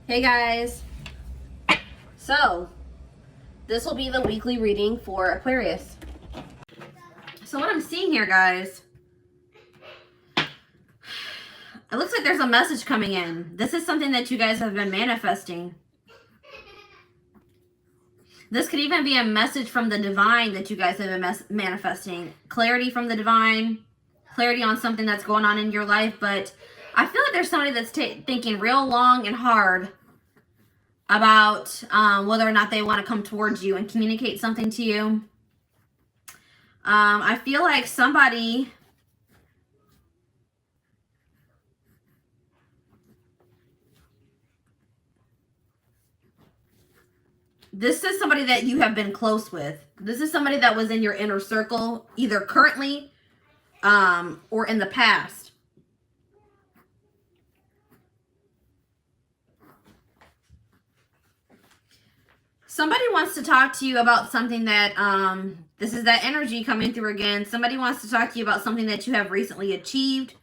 Hey guys, so this will be the weekly reading for Aquarius. So what I'm seeing here, guys, it looks like there's a message coming in. This is something that you guys have been manifesting. This could even be a message from the divine that you guys have been manifesting. Clarity from the divine, clarity on something that's going on in your life. But I feel like there's somebody that's thinking real long and hard about whether or not they want to come towards you and communicate something to you. I feel like somebody this is somebody that you have been close with. This is somebody that was in your inner circle, either currently or in the past. Somebody wants to talk to you about something that, this is that energy coming through again. Somebody wants to talk to you about something that you have recently achieved,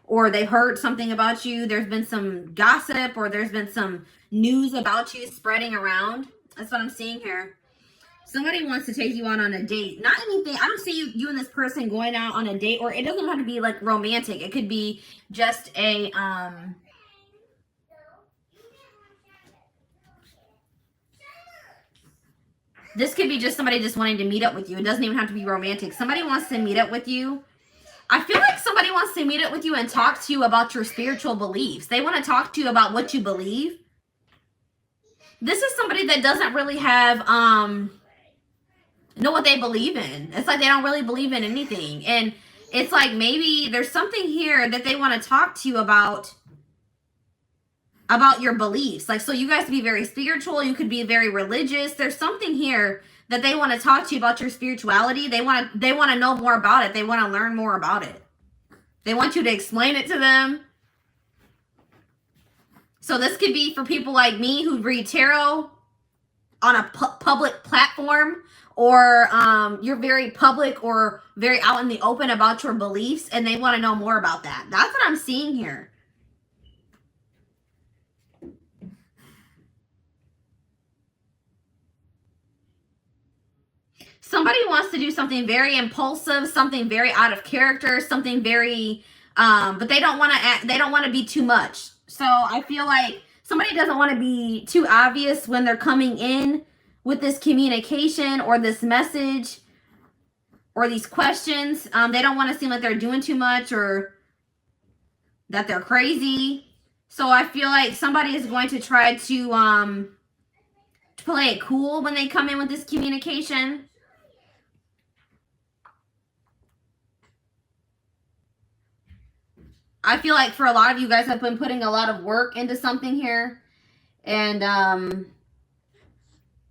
or they heard something about you. There's been some gossip, or there's been some news about you spreading around. That's what I'm seeing here. Somebody wants to take you out on a date. Not anything. I don't see you and this person going out on a date, or it doesn't have to be like romantic. It could be just a, this could be just somebody just wanting to meet up with you. It doesn't even have to be romantic. Somebody wants to meet up with you. I feel like somebody wants to meet up with you and talk to you about your spiritual beliefs. They want to talk to you about what you believe. This is somebody that doesn't really have, know what they believe in. It's like they don't really believe in anything. And it's like maybe there's something here that they want to talk to you about your beliefs. Like, so you guys could be very spiritual. You could be very religious. There's something here that they want to talk to you about your spirituality. They want to know more about it. They want to learn more about it. They want you to explain it to them. So this could be for people like me who read tarot on a public platform, or you're very public or very out in the open about your beliefs, and they want to know more about that. That's what I'm seeing here. Somebody wants to do something very impulsive, something very out of character, something very, but they don't want to they don't want to be too much. So I feel like somebody doesn't want to be too obvious when they're coming in with this communication or this message or these questions. They don't want to seem like they're doing too much or that they're crazy. So I feel like somebody is going to try to play it cool when they come in with this communication. I feel like for a lot of you guys have been putting a lot of work into something here. And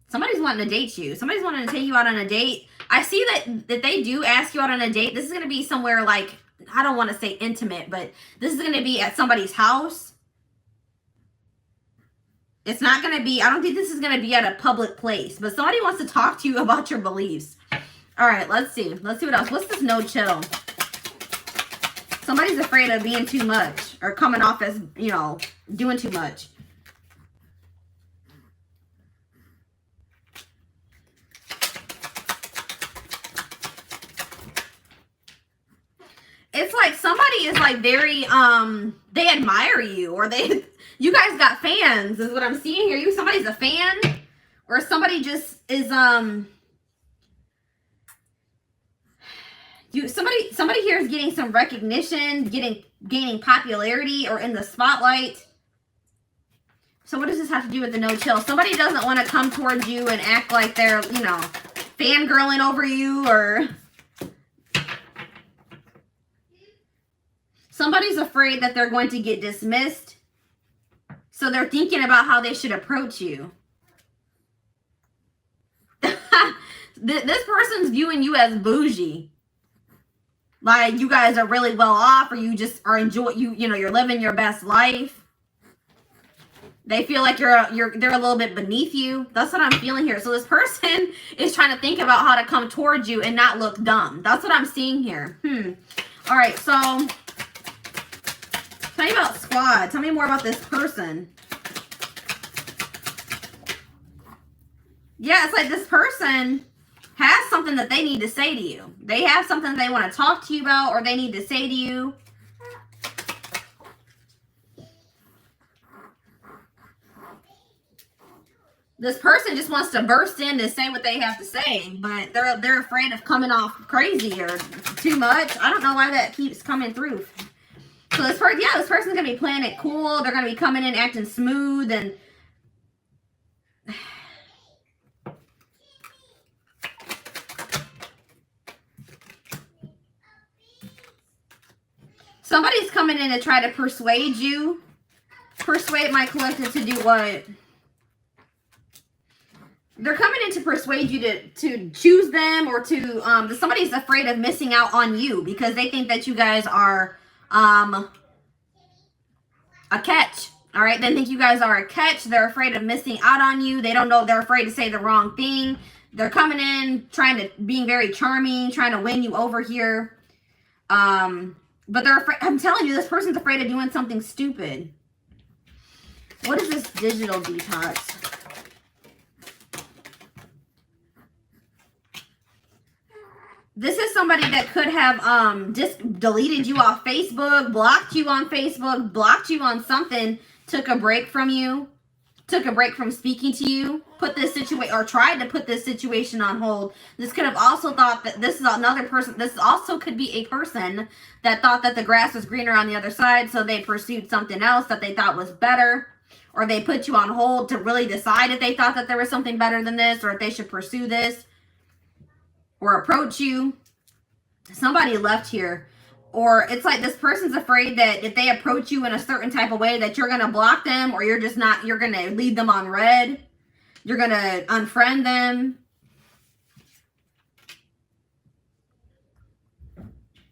somebody's wanting to date you. Somebody's wanting to take you out on a date. I see that they do ask you out on a date. This is going to be somewhere like, I don't want to say intimate, but this is going to be at somebody's house. It's not going to be, I don't think this is going to be at a public place. But somebody wants to talk to you about your beliefs. All right, let's see. Let's see what else. What's this no chill? Somebody's afraid of being too much or coming off as, you know, doing too much. It's like somebody is like very, they admire you, or you guys got fans is what I'm seeing here. Somebody's a fan, or somebody just is, somebody here is getting some recognition, gaining popularity, or in the spotlight. So what does this have to do with the no chill? Somebody doesn't want to come towards you and act like they're, you know, fangirling over you, or somebody's afraid that they're going to get dismissed. So they're thinking about how they should approach you. This person's viewing you as bougie. Like you guys are really well off, or you just are you know, you're living your best life. They feel like they're a little bit beneath you. That's what I'm feeling here. So this person is trying to think about how to come towards you and not look dumb. That's what I'm seeing here. All right, so tell me about squad. Tell me more about this person. Yeah, it's like this person has something that they need to say to you. They have something they want to talk to you about, or they need to say to you. This person just wants to burst in to say what they have to say, but they're afraid of coming off crazy or too much. I don't know why that keeps coming through. So this person, yeah, this person's gonna be playing it cool. They're gonna be coming in acting smooth and somebody's coming in to try to persuade you. Persuade my collective to do what? They're coming in to persuade you to choose them, or to somebody's afraid of missing out on you because they think that you guys are a catch. All right, they think you guys are a catch. They're afraid of missing out on you. They don't know. They're afraid to say the wrong thing. They're coming in being very charming, trying to win you over here. But they're afraid. I'm telling you, this person's afraid of doing something stupid. What is this digital detox? This is somebody that could have just deleted you off Facebook, blocked you on Facebook, blocked you on something, took a break from you, took a break from speaking to you, put this situation, or tried to put this situation on hold. This could have also thought that this is another person. This also could be a person that thought that the grass was greener on the other side, so they pursued something else that they thought was better, or they put you on hold to really decide if they thought that there was something better than this, or if they should pursue this or approach you. Somebody left here. Or it's like this person's afraid that if they approach you in a certain type of way that you're going to block them, or you're just not, you're going to leave them on red. You're going to unfriend them.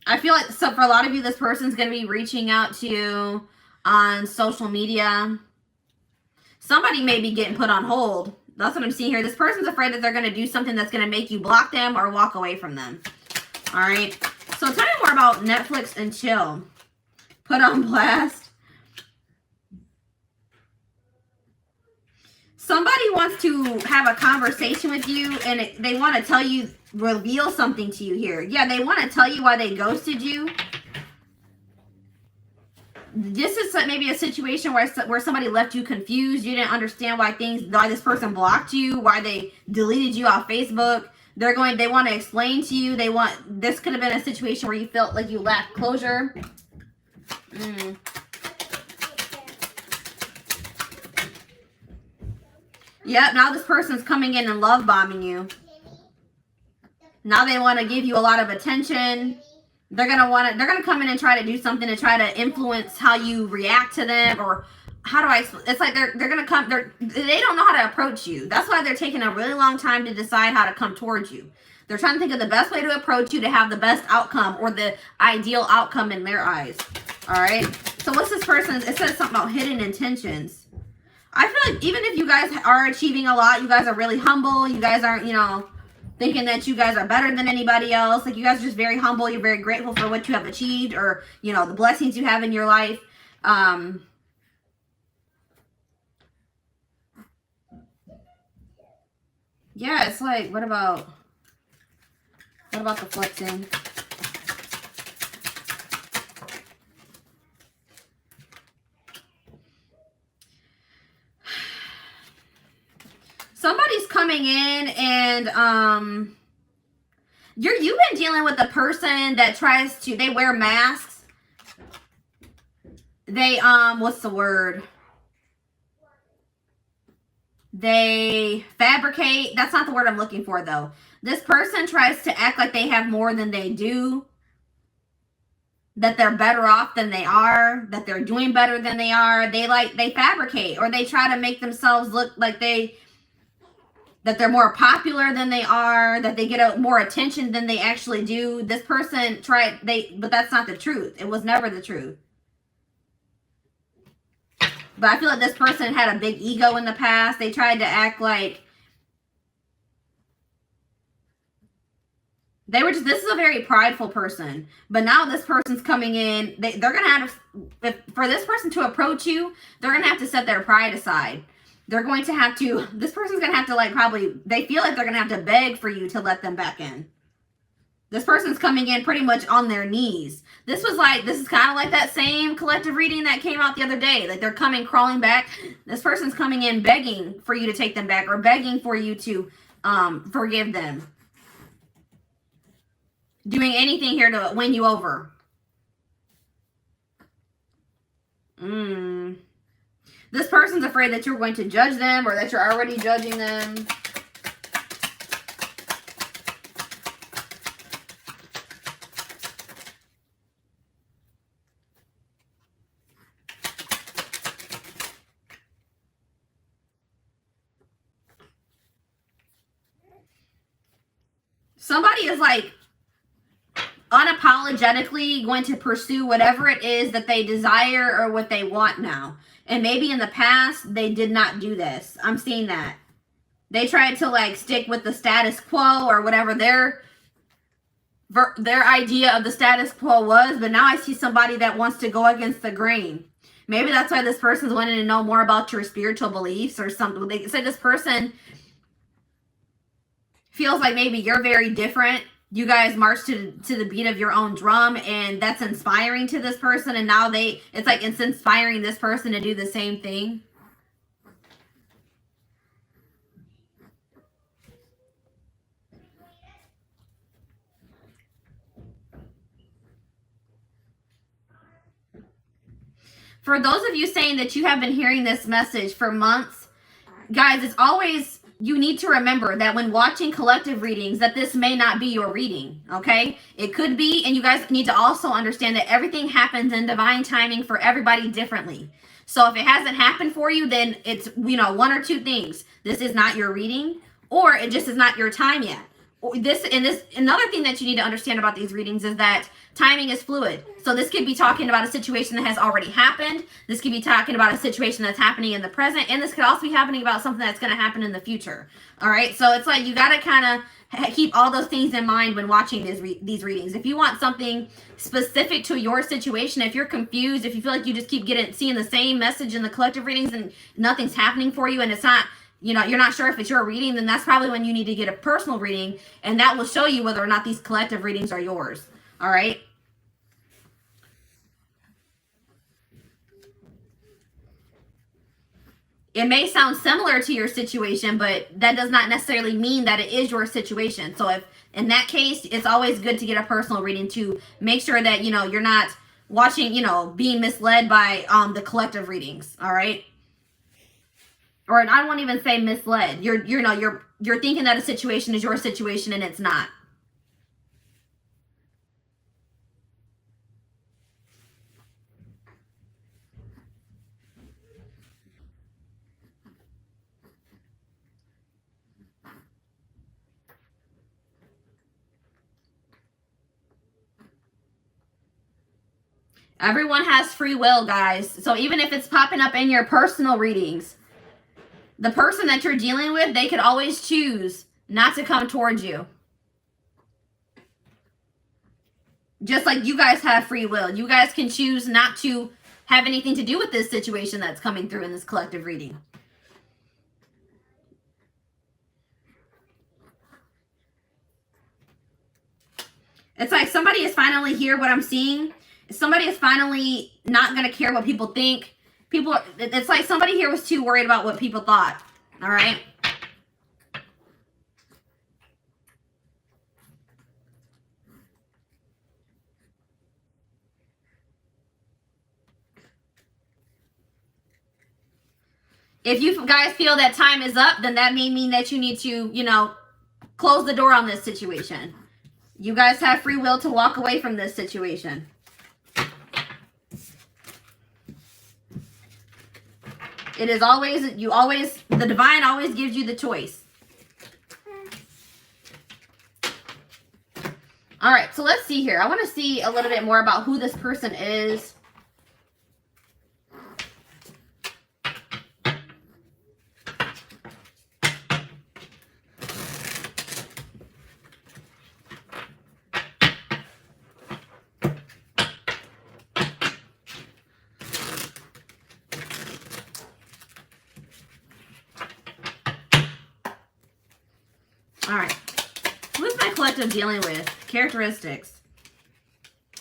I feel like, so for a lot of you, this person's going to be reaching out to you on social media. Somebody may be getting put on hold. That's what I'm seeing here. This person's afraid that they're going to do something that's going to make you block them or walk away from them. All right. So tell me more about Netflix and chill. Put on blast. Somebody wants to have a conversation with you, and they want to tell you, reveal something to you here. Yeah, they want to tell you why they ghosted you. This is maybe a situation where somebody left you confused. You didn't understand why this person blocked you, why they deleted you off Facebook. They want to explain to you. This could have been a situation where you felt like you lacked closure. Yep, now this person's coming in and love bombing you. Now they want to give you a lot of attention. They're gonna come in and try to do something to try to influence how you react to them, or how do I explain? It's like they don't know how to approach you. That's why they're taking a really long time to decide how to come towards you. They're trying to think of the best way to approach you to have the best outcome, or the ideal outcome in their eyes. All right. So what's this person's? It says something about hidden intentions. I feel like even if you guys are achieving a lot, you guys are really humble. You guys aren't, thinking that you guys are better than anybody else. Like, you guys are just very humble. You're very grateful for what you have achieved, or, the blessings you have in your life. Yeah, it's like, what about the flexing? Somebody's coming in and you've been dealing with a person that they wear masks. They what's the word? They fabricate. That's not the word I'm looking for though. This person tries to act like they have more than they do. That they're better off than they are, that they're doing better than they are. They fabricate, or they try to make themselves look like that they're more popular than they are, that they get more attention than they actually do. This person but that's not the truth. It was never the truth. But I feel like this person had a big ego in the past. They tried to act like this is a very prideful person. But now this person's coming in. They're going to have to, for this person to approach you, they're going to have to set their pride aside. They're going to have to, this person's going to have to like probably, they feel like they're going to have to beg for you to let them back in. This person's coming in pretty much on their knees. This is kind of like that same collective reading that came out the other day. Like they're coming, crawling back. This person's coming in begging for you to take them back or begging for you to forgive them. Doing anything here to win you over. This person's afraid that you're going to judge them or that you're already judging them. Somebody is like unapologetically going to pursue whatever it is that they desire or what they want now. And maybe in the past, they did not do this. I'm seeing that. They tried to like stick with the status quo or whatever their idea of the status quo was. But now I see somebody that wants to go against the grain. Maybe that's why this person's wanting to know more about your spiritual beliefs or something. They say this person feels like maybe you're very different. You guys march to the beat of your own drum, and that's inspiring to this person. And now it's like it's inspiring this person to do the same thing. For those of you saying that you have been hearing this message for months, guys, it's always, you need to remember that when watching collective readings that this may not be your reading, okay? It could be, and you guys need to also understand that everything happens in divine timing for everybody differently. So if it hasn't happened for you, then it's, one or two things. This is not your reading, or it just is not your time yet. Another thing that you need to understand about these readings is that timing is fluid. So this could be talking about a situation that has already happened. This could be talking about a situation that's happening in the present. And this could also be happening about something that's going to happen in the future. All right. So it's like you got to kind of keep all those things in mind when watching these readings. If you want something specific to your situation, if you're confused, if you feel like you just keep seeing the same message in the collective readings and nothing's happening for you and it's not, you're not sure if it's your reading, then that's probably when you need to get a personal reading, and that will show you whether or not these collective readings are yours. All right. It may sound similar to your situation, but that does not necessarily mean that it is your situation. So if in that case, it's always good to get a personal reading to make sure that, you're not watching, being misled by the collective readings. All right. Or I won't even say misled. You're thinking that a situation is your situation and it's not. Everyone has free will, guys. So even if it's popping up in your personal readings, the person that you're dealing with, they could always choose not to come towards you. Just like you guys have free will. You guys can choose not to have anything to do with this situation that's coming through in this collective reading. It's like somebody is finally here, what I'm seeing. Somebody is finally not going to care what people think. It's like somebody here was too worried about what people thought. All right. If you guys feel that time is up, then that may mean that you need to, close the door on this situation. You guys have free will to walk away from this situation. It is always, the divine always gives you the choice. All right, so let's see here. I want to see a little bit more about who this person is. All right. Who's my collective dealing with? Characteristics.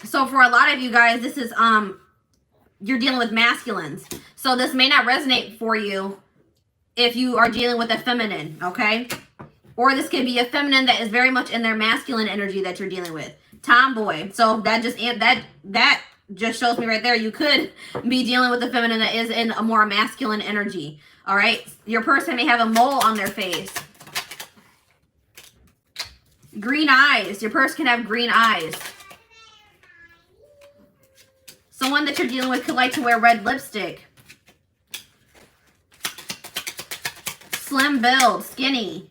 So for a lot of you guys, this is, you're dealing with masculines. So this may not resonate for you if you are dealing with a feminine, okay? Or this could be a feminine that is very much in their masculine energy that you're dealing with. Tomboy. So that just shows me right there, you could be dealing with a feminine that is in a more masculine energy. All right. Your person may have a mole on their face. Green eyes. Your person can have green eyes. Someone that you're dealing with could like to wear red lipstick. Slim build, skinny.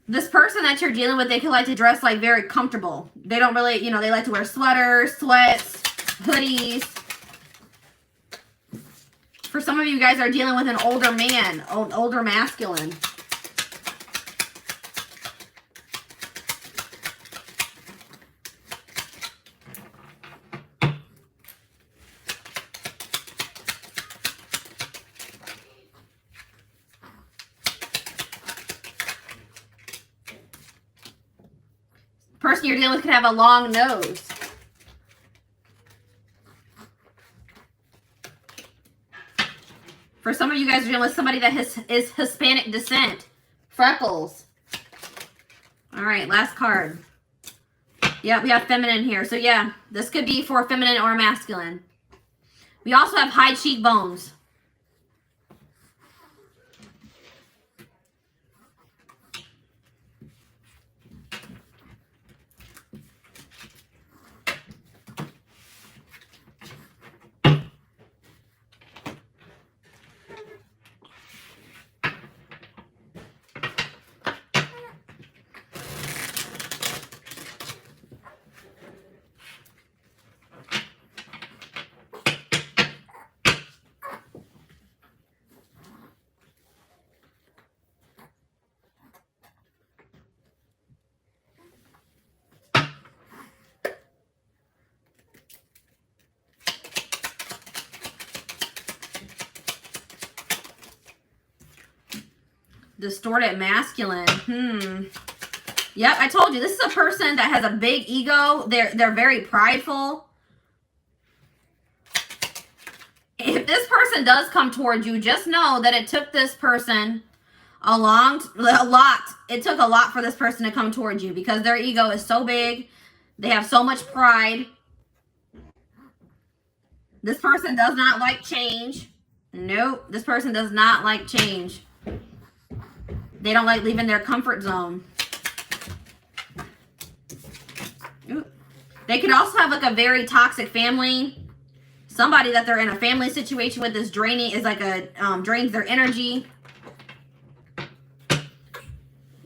This person that you're dealing with, they could like to dress like very comfortable. They don't really, you know, they like to wear sweaters, sweats, hoodies. For some of you guys are dealing with an older man, older masculine. Person you're dealing with could have a long nose. For some of you guys are dealing with somebody that is Hispanic descent. Freckles. All right, last card. Yeah, we have feminine here. So yeah, this could be for feminine or masculine. We also have high cheekbones. Distorted masculine. Yep, I told you. This is a person that has a big ego. They're very prideful. If this person does come towards you, just know that it took this person a lot. It took a lot for this person to come towards you because their ego is so big. They have so much pride. This person does not like change. Nope, this person does not like change. They don't like leaving their comfort zone. Ooh. They could also have like a very toxic family. Somebody that they're in a family situation with is draining, is like a drains their energy.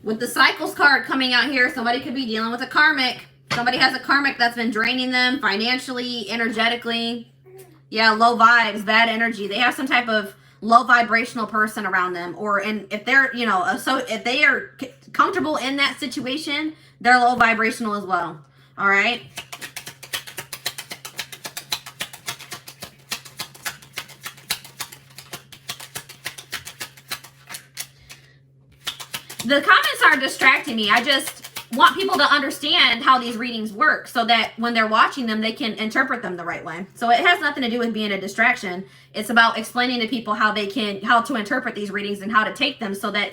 With the cycles card coming out here, somebody could be dealing with a karmic. Somebody has a karmic that's been draining them financially, energetically. Yeah, low vibes, bad energy. They have some type of low vibrational person around them, or if they're, you know, so if they are comfortable in that situation, they're low vibrational as well. All right. The comments are distracting me. I just want people to understand how these readings work so that when they're watching them, they can interpret them the right way. So it has nothing to do with being a distraction. It's about explaining to people how to interpret these readings and how to take them so that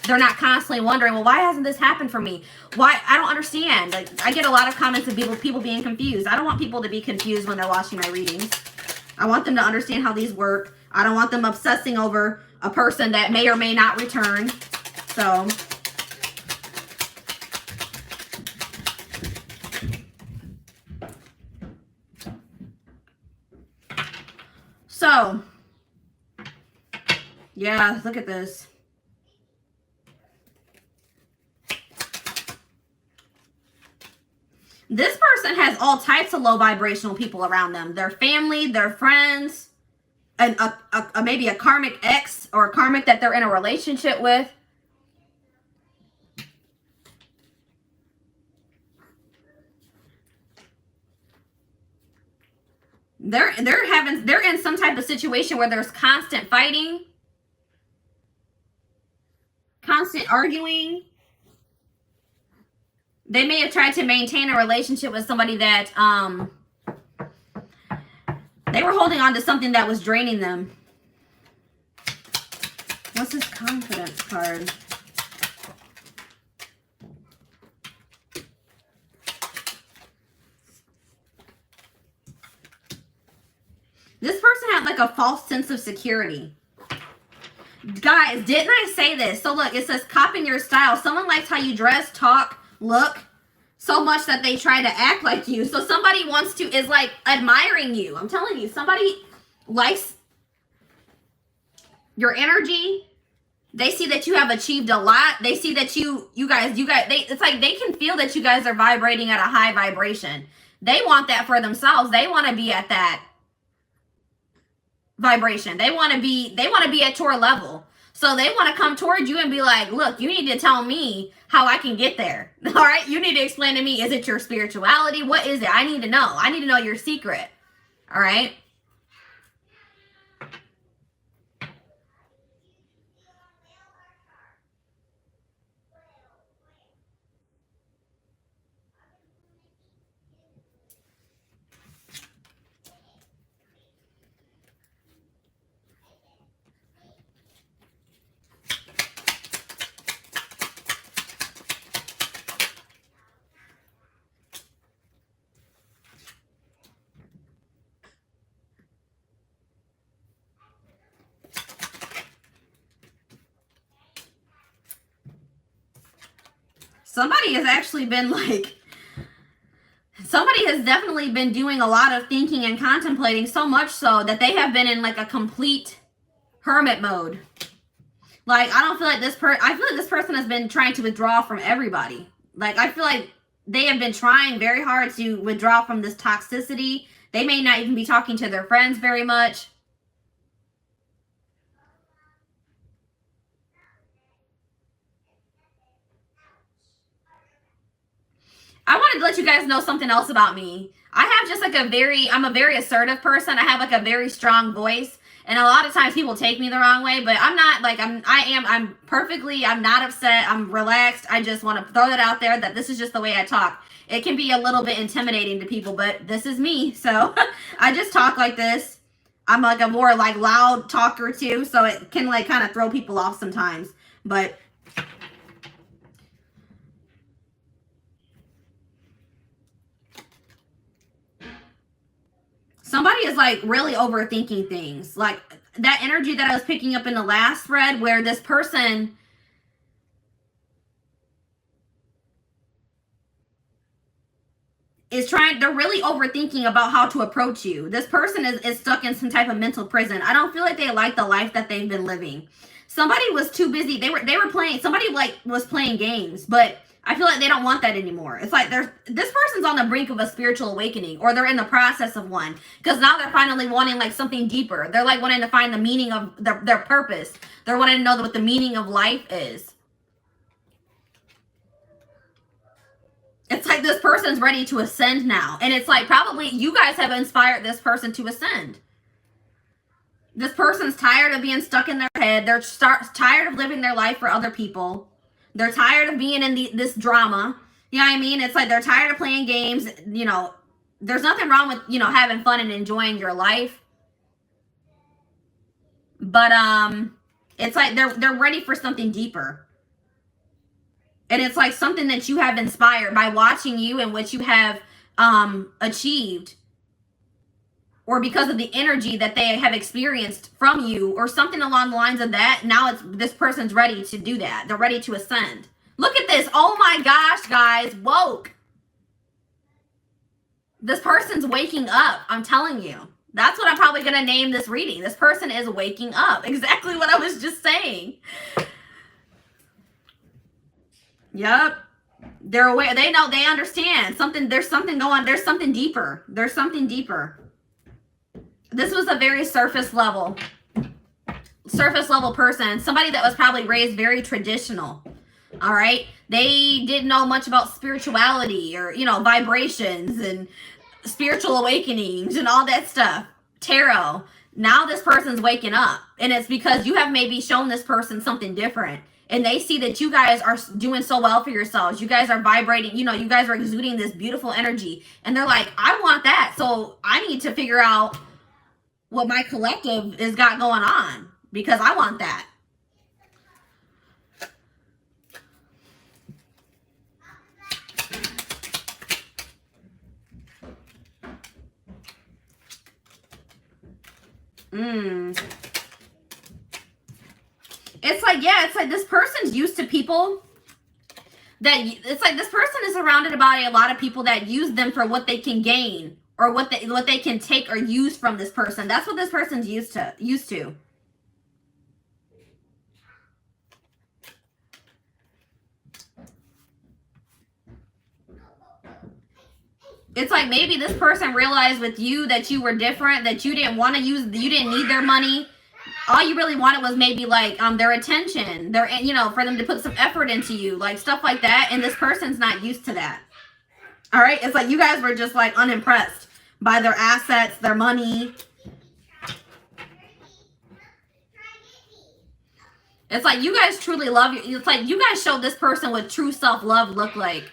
they're not constantly wondering, well, why hasn't this happened for me? Why? I don't understand. Like, I get a lot of comments of people being confused. I don't want people to be confused when they're watching my readings. I want them to understand how these work. I don't want them obsessing over a person that may or may not return. So, yeah, look at this. This person has all types of low vibrational people around them. Their family, their friends, and maybe a karmic ex or a karmic that they're in a relationship with. They're in some type of situation where there's constant fighting. constant arguing. They may have tried to maintain a relationship with somebody that they were holding on to something that was draining them. What's this confidence card? This person had like a false sense of security. Guys, didn't I say this? So look, it says copying your style. Someone likes how you dress, talk, look so much that they try to act like you. So somebody is like admiring you. I'm telling you, somebody likes your energy. They see that you have achieved a lot. They see that you guys, it's like they can feel that you guys are vibrating at a high vibration. They want that for themselves. They want to be at that vibration. They want to be at your level. So they want to come towards you and be like, look, you need to tell me how I can get there. All right. You need to explain to me, is it your spirituality? What is it? I need to know. I need to know your secret. All right. Somebody has actually been like, somebody has definitely been doing a lot of thinking and contemplating, so much so that they have been in like a complete hermit mode. Like, I don't feel like I feel like this person has been trying to withdraw from everybody. Like, I feel like they have been trying very hard to withdraw from this toxicity. They may not even be talking to their friends very much. I wanted to let you guys know something else about me. I have just like I'm a very assertive person. I have like a very strong voice. And a lot of times people take me the wrong way, but I'm not like, I'm not upset. I'm relaxed. I just want to throw that out there that this is just the way I talk. It can be a little bit intimidating to people, but this is me. So I just talk like this. I'm like a more like loud talker too. So it can like kind of throw people off sometimes, but somebody is like really overthinking things. Like that energy that I was picking up in the last thread where this person is they're really overthinking about how to approach you. This person is stuck in some type of mental prison. I don't feel like they like the life that they've been living. Somebody was too busy. They were playing, somebody like was playing games, but I feel like they don't want that anymore. It's like this person's on the brink of a spiritual awakening, or they're in the process of one, because now they're finally wanting like something deeper. They're like wanting to find the meaning of their purpose. They're wanting to know what the meaning of life is. It's like this person's ready to ascend now. And it's like probably you guys have inspired this person to ascend. This person's tired of being stuck in their head. They're tired of living their life for other people. They're tired of being in this drama. You know what I mean? It's like they're tired of playing games. You know, there's nothing wrong with, you know, having fun and enjoying your life. But it's like they're ready for something deeper. And it's like something that you have inspired by watching you and what you have achieved. Or because of the energy that they have experienced from you, or something along the lines of that. Now this person's ready to do that. They're ready to ascend. Look at this. Oh my gosh, guys. Woke. This person's waking up. I'm telling you. That's what I'm probably going to name this reading. This person is waking up. Exactly what I was just saying. Yep. They're aware. They know. They understand. There's something going. There's something deeper. There's something deeper. This was a very surface level person. Somebody that was probably raised very traditional. All right. They didn't know much about spirituality or, you know, vibrations and spiritual awakenings and all that stuff. Tarot. Now this person's waking up. And it's because you have maybe shown this person something different. and they see that you guys are doing so well for yourselves. You guys are vibrating, you know, you guys are exuding this beautiful energy. And they're like, I want that. So I need to figure out what my collective has got going on because I want that. It's like, yeah, it's like this person's used to people that, it's like this person is surrounded by a lot of people that use them for what they can gain or what they can take or use from this person. That's what this person's used to. It's like maybe this person realized with you that you were different, that you didn't want to use, you didn't need their money. All you really wanted was maybe like their attention, their, you know, for them to put some effort into you, like stuff like that. And this person's not used to that. All right. It's like you guys were just like unimpressed by their assets, their money. It's like you guys truly love you. It's like you guys showed this person what true self-love looked like.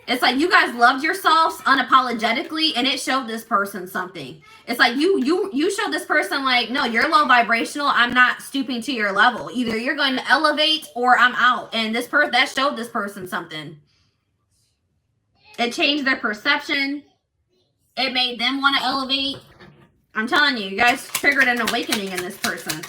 It's like you guys loved yourselves unapologetically, and it showed this person something. It's like you showed this person like, no, you're low vibrational. I'm not stooping to your level. Either you're going to elevate or I'm out. And this person, that showed this person something. It changed their perception. It made them want to elevate. I'm telling you, you guys triggered an awakening in this person.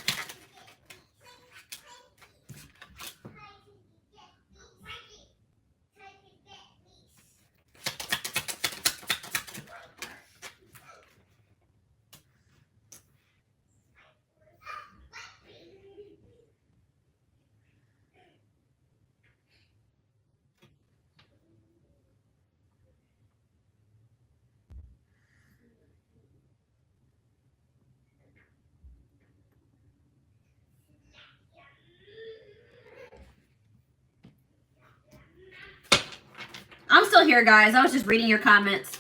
I'm still here, guys. I was just reading your comments.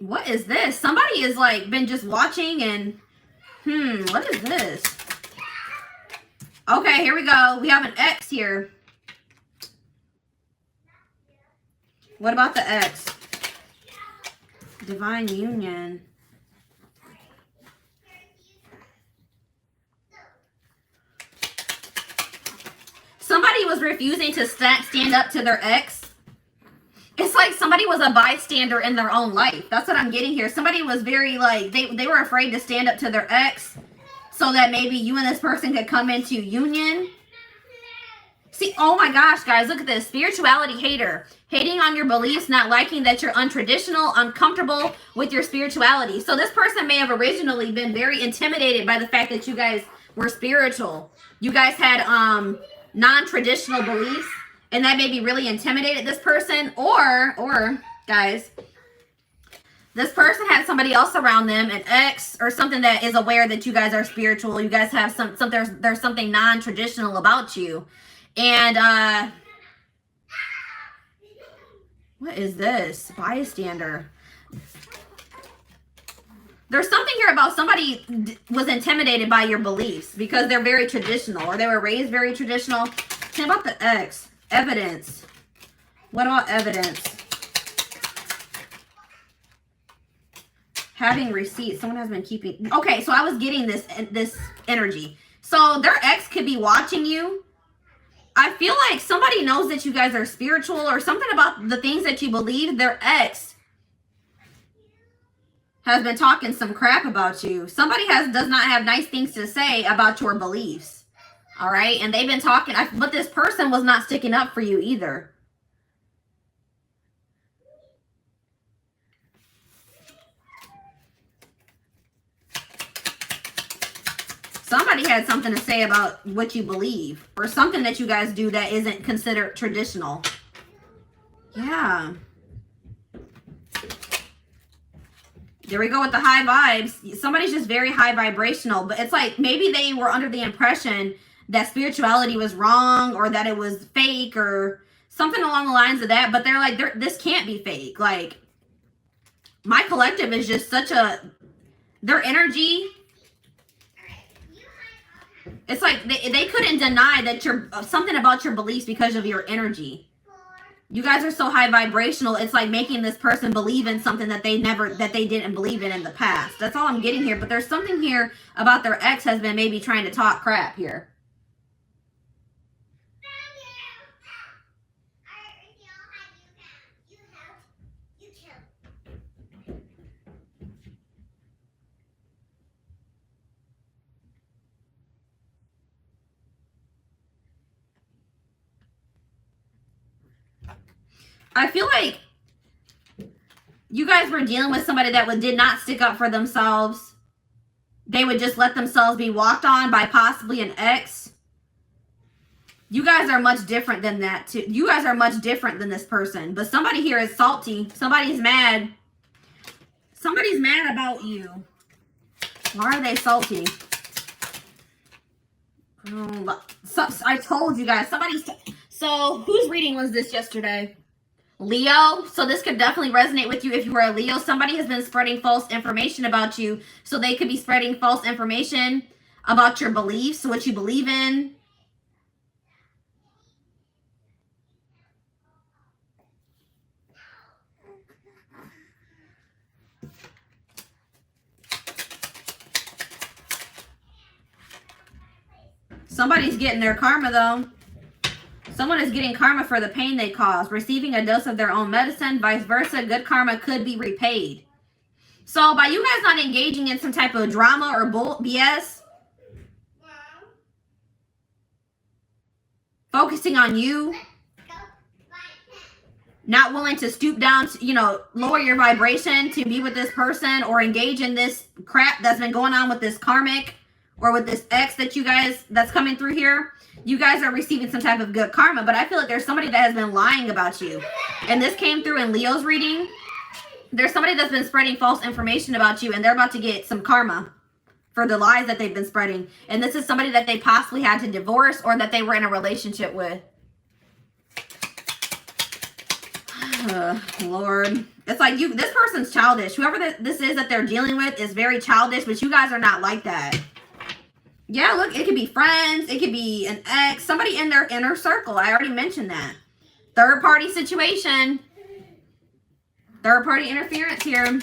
What is this? Somebody is like been just watching and what is this? Okay, here we go. We have an X here. What about the X? Divine union. Somebody was refusing to stand up to their ex. It's like somebody was a bystander in their own life. That's what I'm getting here. Somebody was very like, they were afraid to stand up to their ex so that maybe you and this person could come into union. See, oh my gosh, guys, look at this. Spirituality hater. Hating on your beliefs, not liking that you're untraditional, uncomfortable with your spirituality. So this person may have originally been very intimidated by the fact that you guys were spiritual. You guys had non-traditional beliefs, and that maybe really intimidated this person. Or guys, this person had somebody else around them, an ex or something that is aware that you guys are spiritual. You guys have there's something non-traditional about you. And what is this? Bystander. There's something here about somebody was intimidated by your beliefs because they're very traditional or they were raised very traditional. What about the X? Evidence. What about evidence? Having receipts. Someone has been keeping. Okay, so I was getting this energy. So their ex could be watching you. I feel like somebody knows that you guys are spiritual or something about the things that you believe. Their ex has been talking some crap about you. Somebody does not have nice things to say about your beliefs. All right. And they've been talking, but this person was not sticking up for you either. Somebody had something to say about what you believe or something that you guys do that isn't considered traditional. Yeah. There we go with the high vibes. Somebody's just very high vibrational, but it's like maybe they were under the impression that spirituality was wrong or that it was fake or something along the lines of that. But they're like, this can't be fake. Like, my collective is just such a, their energy It's like they couldn't deny that you're something about your beliefs because of your energy. You guys are so high vibrational. It's like making this person believe in something that they didn't believe in the past. That's all I'm getting here. But there's something here about their ex-husband maybe trying to talk crap here. I feel like you guys were dealing with somebody that did not stick up for themselves. They would just let themselves be walked on by possibly an ex. You guys are much different than that too. You guys are much different than this person. But somebody here is salty. Somebody's mad. Somebody's mad about you. Why are they salty? I told you guys. So whose reading was this yesterday? Leo. So this could definitely resonate with you if you were a Leo. Somebody has been spreading false information about you. So they could be spreading false information about your beliefs, what you believe in. Somebody's getting their karma though. Someone is getting karma for the pain they caused, receiving a dose of their own medicine, vice versa. Good karma could be repaid. So by you guys not engaging in some type of drama or BS, focusing on you, not willing to stoop down, to, lower your vibration to be with this person or engage in this crap that's been going on with this karmic or with this ex that's coming through here. You guys are receiving some type of good karma, but I feel like there's somebody that has been lying about you. And this came through in Leo's reading. There's somebody that's been spreading false information about you, and they're about to get some karma for the lies that they've been spreading. And this is somebody that they possibly had to divorce or that they were in a relationship with. Lord. It's like this person's childish. Whoever this is that they're dealing with is very childish, but you guys are not like that. Yeah, look, it could be friends. It could be an ex. Somebody in their inner circle. I already mentioned that. Third party situation. Third party interference here.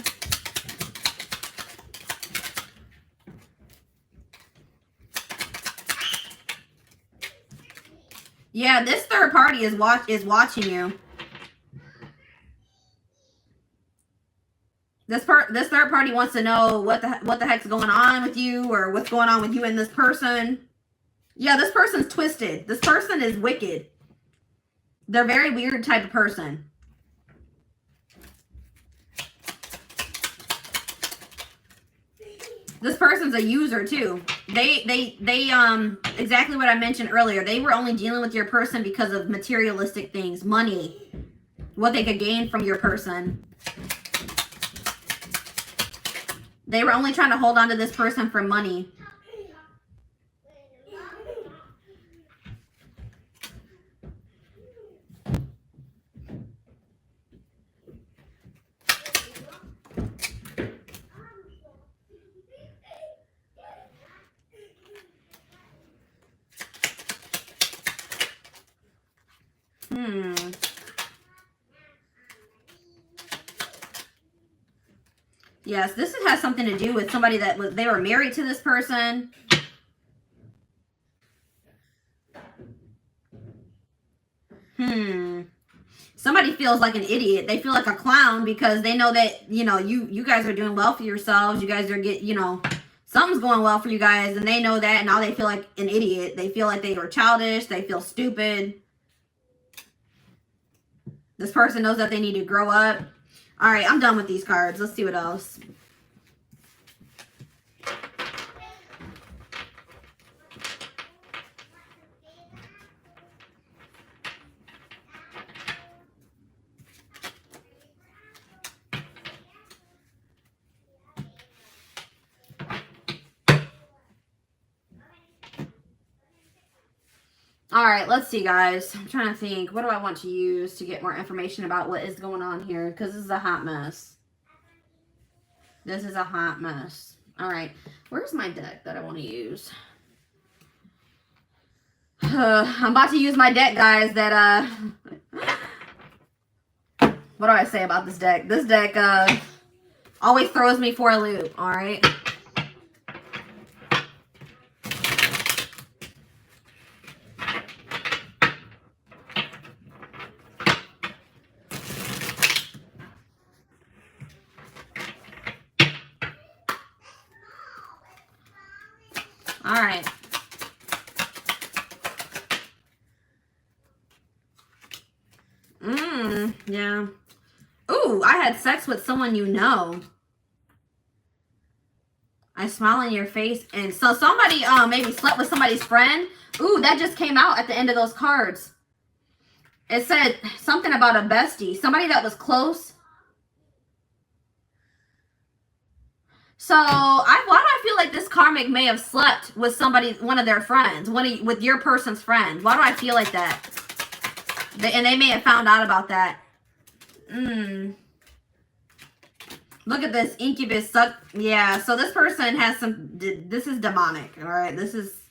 Yeah, this third party is watching you. This third party wants to know what the heck's going on with you or what's going on with you and this person. Yeah, this person's twisted. This person is wicked. They're a very weird type of person. This person's a user too. They exactly what I mentioned earlier. They were only dealing with your person because of materialistic things, money, what they could gain from your person. They were only trying to hold on to this person for money. Yes, this has something to do with somebody that they were married to this person. Somebody feels like an idiot. They feel like a clown because they know that, you guys are doing well for yourselves. You guys are something's going well for you guys, and they know that, and now they feel like an idiot. They feel like they were childish. They feel stupid. This person knows that they need to grow up. All right, I'm done with these cards. Let's see what else. All right, let's see, guys. I'm trying to think. What do I want to use to get more information about what is going on here? Because this is a hot mess. This is a hot mess. All right. Where's my deck that I want to use? I'm about to use my deck, guys, that, what do I say about this deck? This deck, always throws me for a loop, all right? All right. Yeah. Ooh, I had sex with someone you know. I smile in your face. And so somebody maybe slept with somebody's friend. Ooh, that just came out at the end of those cards. It said something about a bestie. Somebody that was close. So why do I feel like this karmic may have slept with somebody, one of their friends, with your person's friend? Why do I feel like that? And they may have found out about that. Look at this incubus suck. Yeah, so this person has some. This is demonic. All right, this is.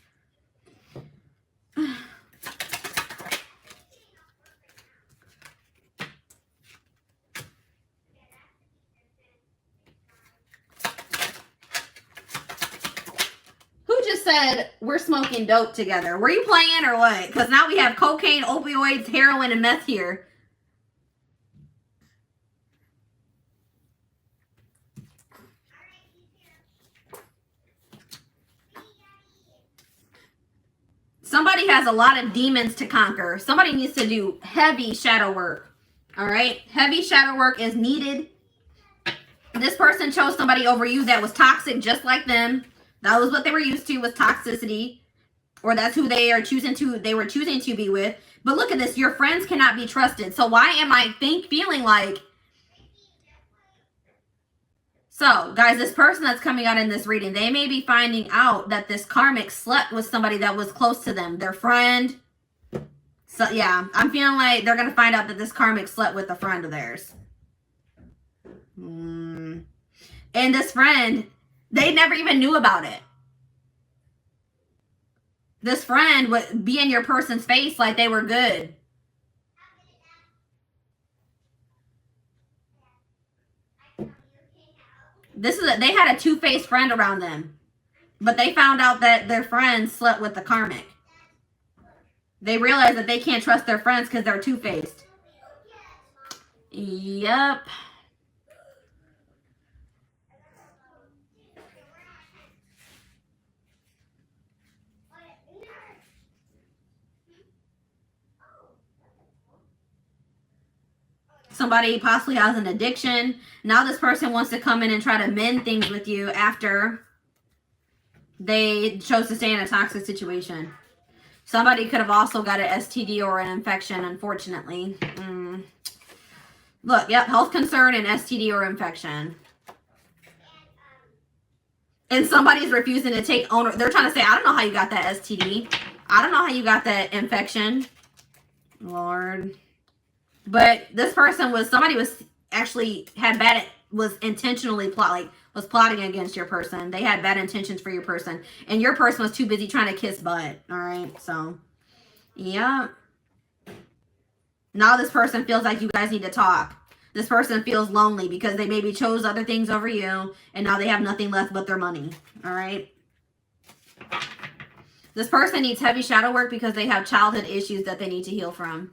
Said we're smoking dope together. Were you playing or what? Because now we have cocaine, opioids, heroin, and meth here. Somebody has a lot of demons to conquer. Somebody needs to do heavy shadow work. All right? Heavy shadow work is needed. This person chose somebody over you that was toxic just like them. That was what they were used to, was toxicity. Or that's who they were choosing to be with. But look at this. Your friends cannot be trusted. So why am I feeling like... So, guys, this person that's coming out in this reading, they may be finding out that this karmic slept with somebody that was close to them. Their friend. So, yeah. I'm feeling like they're going to find out that this karmic slept with a friend of theirs. And this friend... They never even knew about it. This friend would be in your person's face like they were good. They had a two-faced friend around them. But they found out that their friend slept with the karmic. They realized that they can't trust their friends because they're two-faced. Yep. Somebody possibly has an addiction. Now this person wants to come in and try to mend things with you after they chose to stay in a toxic situation. Somebody could have also got an STD or an infection, unfortunately. Look, yep, health concern and STD or infection. And somebody's refusing to take ownership. They're trying to say, I don't know how you got that STD. I don't know how you got that infection. Lord. But this person was intentionally plotting against your person. They had bad intentions for your person. And your person was too busy trying to kiss butt. All right. So, yeah. Now this person feels like you guys need to talk. This person feels lonely because they maybe chose other things over you. And now they have nothing left but their money. All right. This person needs heavy shadow work because they have childhood issues that they need to heal from.